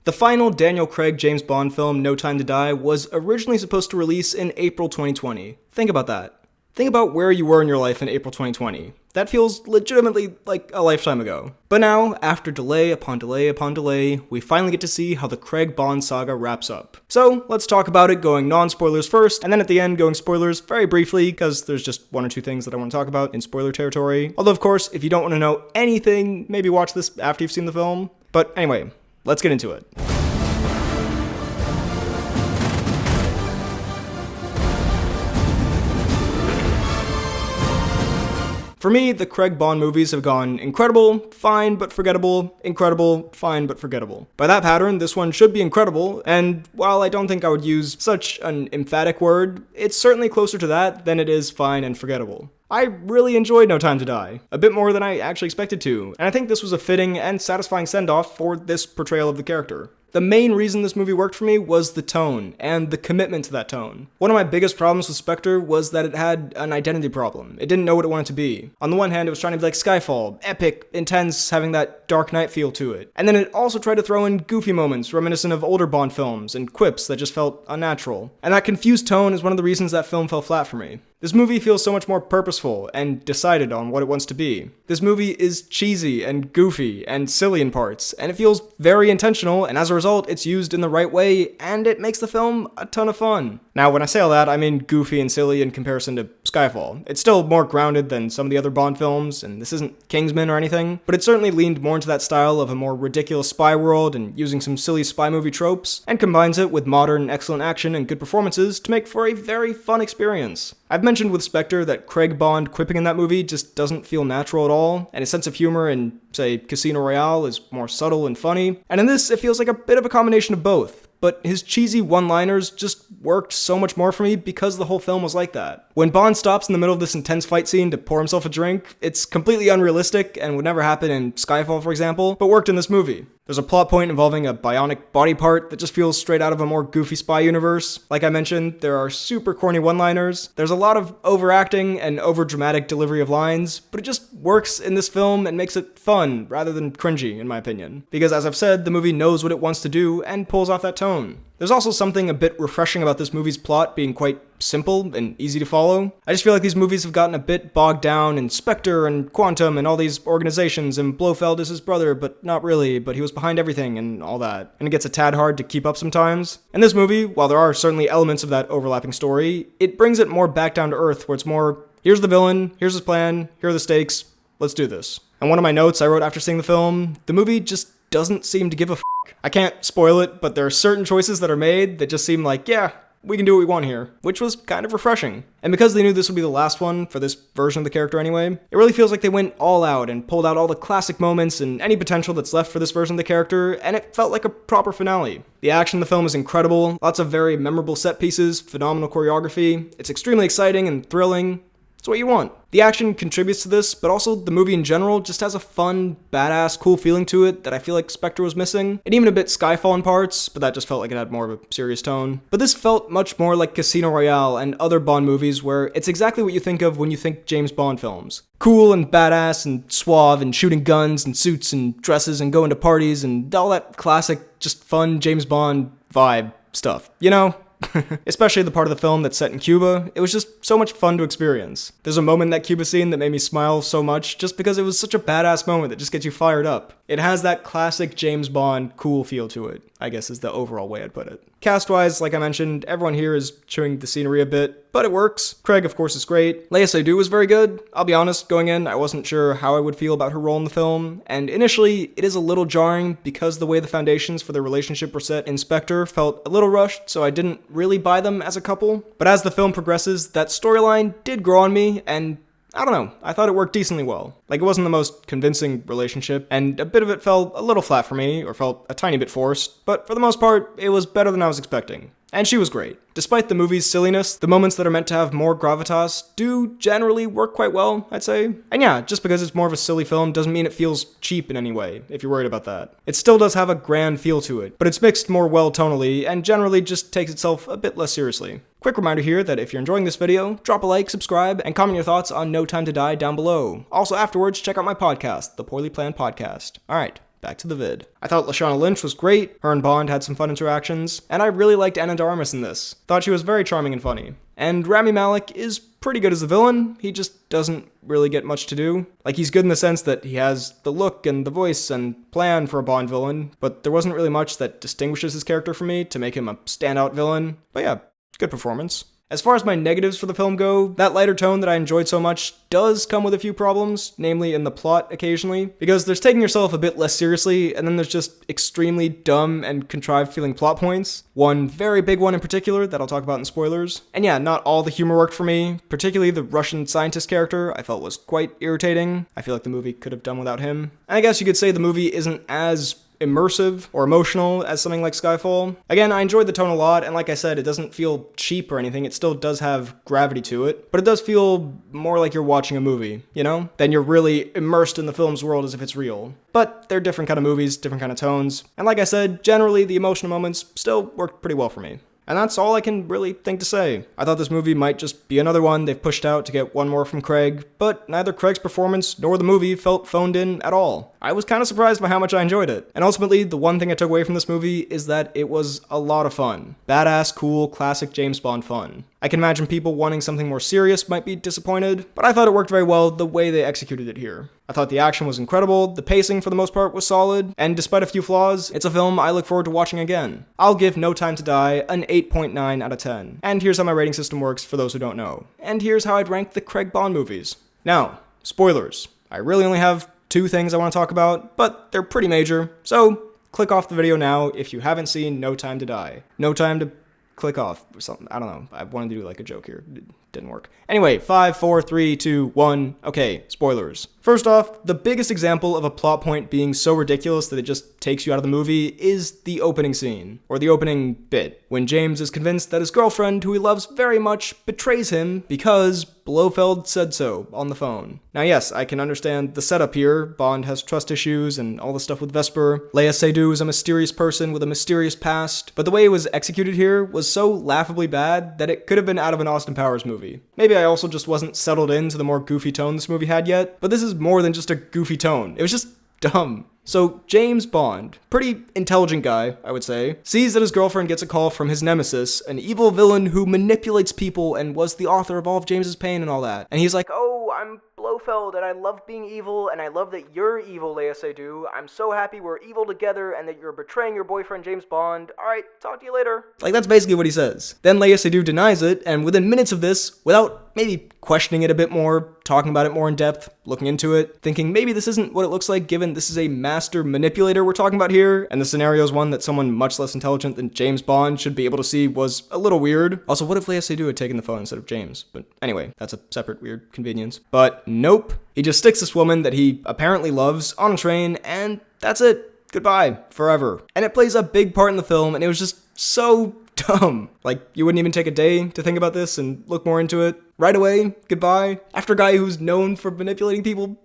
The final Daniel Craig James Bond film, No Time to Die, was originally supposed to release in April 2020. Think about that. Think about where you were in your life in April 2020. That feels legitimately like a lifetime ago. But now, after delay upon delay upon delay, we finally get to see how the Craig Bond saga wraps up. So, let's talk about it going non-spoilers first, and then at the end going spoilers very briefly, because there's just one or two things that I want to talk about in spoiler territory. Although, of course, if you don't want to know anything, maybe watch this after you've seen the film. But anyway, let's get into it. For me, the Craig Bond movies have gone incredible, fine but forgettable, incredible, fine but forgettable. By that pattern, this one should be incredible, and while I don't think I would use such an emphatic word, it's certainly closer to that than it is fine and forgettable. I really enjoyed No Time to Die, a bit more than I actually expected to, and I think this was a fitting and satisfying send-off for this portrayal of the character. The main reason this movie worked for me was the tone, and the commitment to that tone. One of my biggest problems with Spectre was that it had an identity problem. It didn't know what it wanted to be. On the one hand, it was trying to be like Skyfall, epic, intense, having that Dark Knight feel to it. And then it also tried to throw in goofy moments reminiscent of older Bond films, and quips that just felt unnatural. And that confused tone is one of the reasons that film fell flat for me. This movie feels so much more purposeful and decided on what it wants to be. This movie is cheesy and goofy and silly in parts, and it feels very intentional, and as a result, it's used in the right way, and it makes the film a ton of fun. Now, when I say all that, I mean goofy and silly in comparison to Skyfall. It's still more grounded than some of the other Bond films, and this isn't Kingsman or anything, but it certainly leaned more into that style of a more ridiculous spy world and using some silly spy movie tropes, and combines it with modern, excellent action and good performances to make for a very fun experience. I've mentioned with Spectre that Craig Bond quipping in that movie just doesn't feel natural at all, and his sense of humor in, say, Casino Royale is more subtle and funny, and in this it feels like a bit of a combination of both. But his cheesy one-liners just worked so much more for me because the whole film was like that. When Bond stops in the middle of this intense fight scene to pour himself a drink, it's completely unrealistic and would never happen in Skyfall, for example, but worked in this movie. There's a plot point involving a bionic body part that just feels straight out of a more goofy spy universe. Like I mentioned, there are super corny one-liners. There's a lot of overacting and over-dramatic delivery of lines, but it just works in this film and makes it fun rather than cringy, in my opinion. Because as I've said, the movie knows what it wants to do and pulls off that tone. There's also something a bit refreshing about this movie's plot being quite simple and easy to follow. I just feel like these movies have gotten a bit bogged down in Spectre and Quantum and all these organizations, and Blofeld is his brother, but not really, but he was behind everything and all that. And it gets a tad hard to keep up sometimes. In this movie, while there are certainly elements of that overlapping story, it brings it more back down to earth, where it's more, here's the villain, here's his plan, here are the stakes, let's do this. And one of my notes I wrote after seeing the film, the movie just doesn't seem to give a f***. I can't spoil it, but there are certain choices that are made that just seem like, yeah, we can do what we want here, which was kind of refreshing. And because they knew this would be the last one for this version of the character anyway, it really feels like they went all out and pulled out all the classic moments and any potential that's left for this version of the character, and it felt like a proper finale. The action in the film is incredible, lots of very memorable set pieces, phenomenal choreography, it's extremely exciting and thrilling. It's what you want. The action contributes to this, but also the movie in general just has a fun, badass, cool feeling to it that I feel like Spectre was missing, and even a bit Skyfall in parts, but that just felt like it had more of a serious tone. But this felt much more like Casino Royale and other Bond movies where it's exactly what you think of when you think James Bond films. Cool and badass and suave and shooting guns and suits and dresses and going to parties and all that classic, just fun James Bond vibe stuff, you know? Especially the part of the film that's set in Cuba. It was just so much fun to experience. There's a moment in that Cuba scene that made me smile so much just because it was such a badass moment that just gets you fired up. It has that classic James Bond cool feel to it, I guess is the overall way I'd put it. Cast-wise, like I mentioned, everyone here is chewing the scenery a bit, but it works. Craig, of course, is great. Léa Seydoux was very good. I'll be honest, going in, I wasn't sure how I would feel about her role in the film, and initially, it is a little jarring because the way the foundations for their relationship were set in Spectre felt a little rushed, so I didn't really buy them as a couple. But as the film progresses, that storyline did grow on me, and I don't know, I thought it worked decently well. Like, it wasn't the most convincing relationship, and a bit of it fell a little flat for me, or felt a tiny bit forced, but for the most part, it was better than I was expecting. And she was great. Despite the movie's silliness, the moments that are meant to have more gravitas do generally work quite well, I'd say. And yeah, just because it's more of a silly film doesn't mean it feels cheap in any way, if you're worried about that. It still does have a grand feel to it, but it's mixed more well tonally, and generally just takes itself a bit less seriously. Quick reminder here that if you're enjoying this video, drop a like, subscribe, and comment your thoughts on No Time to Die down below. Also afterwards, check out my podcast, The Poorly Planned Podcast. Alright, back to the vid. I thought Lashana Lynch was great, her and Bond had some fun interactions, and I really liked Ana de Armas in this. Thought she was very charming and funny. And Rami Malek is pretty good as the villain, he just doesn't really get much to do. Like, he's good in the sense that he has the look and the voice and plan for a Bond villain, but there wasn't really much that distinguishes his character for me to make him a standout villain. But yeah, good performance. As far as my negatives for the film go, that lighter tone that I enjoyed so much does come with a few problems, namely in the plot occasionally, because there's taking yourself a bit less seriously, and then there's just extremely dumb and contrived feeling plot points. One very big one in particular that I'll talk about in spoilers. And yeah, not all the humor worked for me, particularly the Russian scientist character I felt was quite irritating. I feel like the movie could have done without him. And I guess you could say the movie isn't as immersive or emotional as something like Skyfall. Again, I enjoyed the tone a lot, and like I said, it doesn't feel cheap or anything. It still does have gravity to it, but it does feel more like you're watching a movie, you know? Then you're really immersed in the film's world as if it's real. But they're different kind of movies, different kind of tones, and like I said, generally the emotional moments still worked pretty well for me. And that's all I can really think to say. I thought this movie might just be another one they've pushed out to get one more from Craig, but neither Craig's performance nor the movie felt phoned in at all. I was kind of surprised by how much I enjoyed it. And ultimately, the one thing I took away from this movie is that it was a lot of fun. Badass, cool, classic James Bond fun. I can imagine people wanting something more serious might be disappointed, but I thought it worked very well the way they executed it here. I thought the action was incredible, the pacing for the most part was solid, and despite a few flaws, it's a film I look forward to watching again. I'll give No Time to Die an 8.9 out of 10. And here's how my rating system works for those who don't know. And here's how I'd rank the Craig Bond movies. Now, spoilers. I really only have 2 things I want to talk about, but they're pretty major, so click off the video now if you haven't seen No Time to Die. No time to click off or something. I don't know. I wanted to do like a joke here. It didn't work. Anyway, 5, 4, 3, 2, 1. Okay, spoilers. First off, the biggest example of a plot point being so ridiculous that it just takes you out of the movie is the opening scene, or the opening bit, when James is convinced that his girlfriend, who he loves very much, betrays him because Blofeld said so on the phone. Now yes, I can understand the setup here. Bond has trust issues and all the stuff with Vesper. Léa Seydoux is a mysterious person with a mysterious past, but the way it was executed here was so laughably bad that it could have been out of an Austin Powers movie. Maybe I also just wasn't settled into the more goofy tone this movie had yet, but this is more than just a goofy tone. It was just dumb. So James Bond, pretty intelligent guy, I would say, sees that his girlfriend gets a call from his nemesis, an evil villain who manipulates people and was the author of all of James's pain and all that. And he's like, "Oh, I'm Blofeld, and I love being evil, and I love that you're evil, Léa Seydoux. I'm so happy we're evil together, and that you're betraying your boyfriend, James Bond. Alright, talk to you later." Like, that's basically what he says. Then Léa Seydoux denies it, and within minutes of this, without maybe questioning it a bit more, talking about it more in depth, looking into it, thinking maybe this isn't what it looks like given this is a master manipulator we're talking about here, and the scenario is one that someone much less intelligent than James Bond should be able to see was a little weird. Also, what if Léa Seydoux had taken the phone instead of James? But anyway, that's a separate weird convenience. But nope. He just sticks this woman that he apparently loves on a train, and that's it. Goodbye. Forever. And it plays a big part in the film, and it was just so dumb. Like, you wouldn't even take a day to think about this and look more into it. Right away, goodbye. After a guy who's known for manipulating people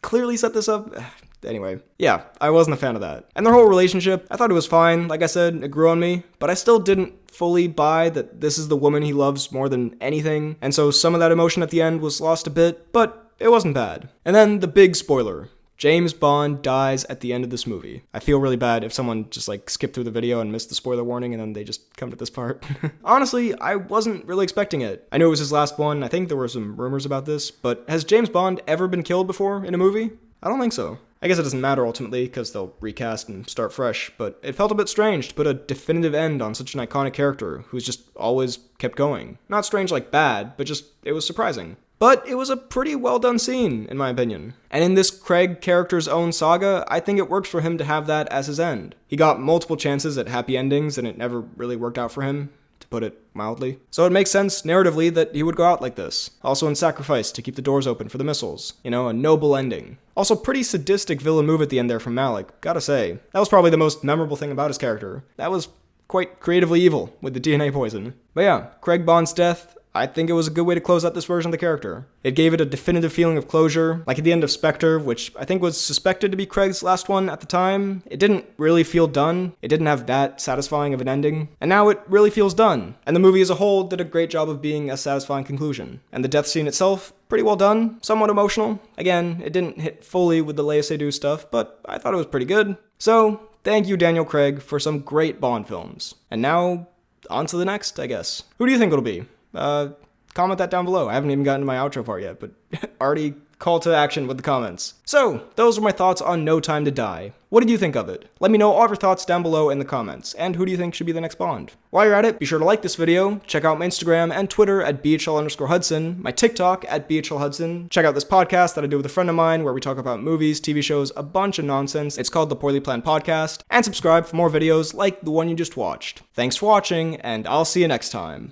clearly set this up. Anyway, yeah, I wasn't a fan of that. And their whole relationship, I thought it was fine. Like I said, it grew on me, but I still didn't fully buy that this is the woman he loves more than anything. And so some of that emotion at the end was lost a bit, but it wasn't bad. And then the big spoiler. James Bond dies at the end of this movie. I feel really bad if someone just like skipped through the video and missed the spoiler warning and then they just come to this part. Honestly, I wasn't really expecting it. I knew it was his last one. I think there were some rumors about this, but has James Bond ever been killed before in a movie? I don't think so. I guess it doesn't matter ultimately because they'll recast and start fresh, but it felt a bit strange to put a definitive end on such an iconic character who's just always kept going. Not strange like bad, but just it was surprising. But it was a pretty well done scene, in my opinion. And in this Craig character's own saga, I think it works for him to have that as his end. He got multiple chances at happy endings, and it never really worked out for him, to put it mildly. So it makes sense, narratively, that he would go out like this. Also in Sacrifice, to keep the doors open for the missiles. You know, a noble ending. Also, pretty sadistic villain move at the end there from Malek, gotta say. That was probably the most memorable thing about his character. That was quite creatively evil, with the DNA poison. But yeah, Craig Bond's death, I think it was a good way to close out this version of the character. It gave it a definitive feeling of closure, like at the end of Spectre, which I think was suspected to be Craig's last one at the time. It didn't really feel done. It didn't have that satisfying of an ending. And now it really feels done. And the movie as a whole did a great job of being a satisfying conclusion. And the death scene itself, pretty well done, somewhat emotional. Again, it didn't hit fully with the Léa Seydoux stuff, but I thought it was pretty good. So, thank you, Daniel Craig, for some great Bond films. And now, on to the next, I guess. Who do you think it'll be? Comment that down below. I haven't even gotten to my outro part yet, but already call to action with the comments. So, those are my thoughts on No Time to Die. What did you think of it? Let me know all of your thoughts down below in the comments, and who do you think should be the next Bond? While you're at it, be sure to like this video, check out my Instagram and Twitter at BHL_Hudson, my TikTok at BHLHudson, check out this podcast that I do with a friend of mine where we talk about movies, TV shows, a bunch of nonsense. It's called The Poorly Planned Podcast, and subscribe for more videos like the one you just watched. Thanks for watching, and I'll see you next time.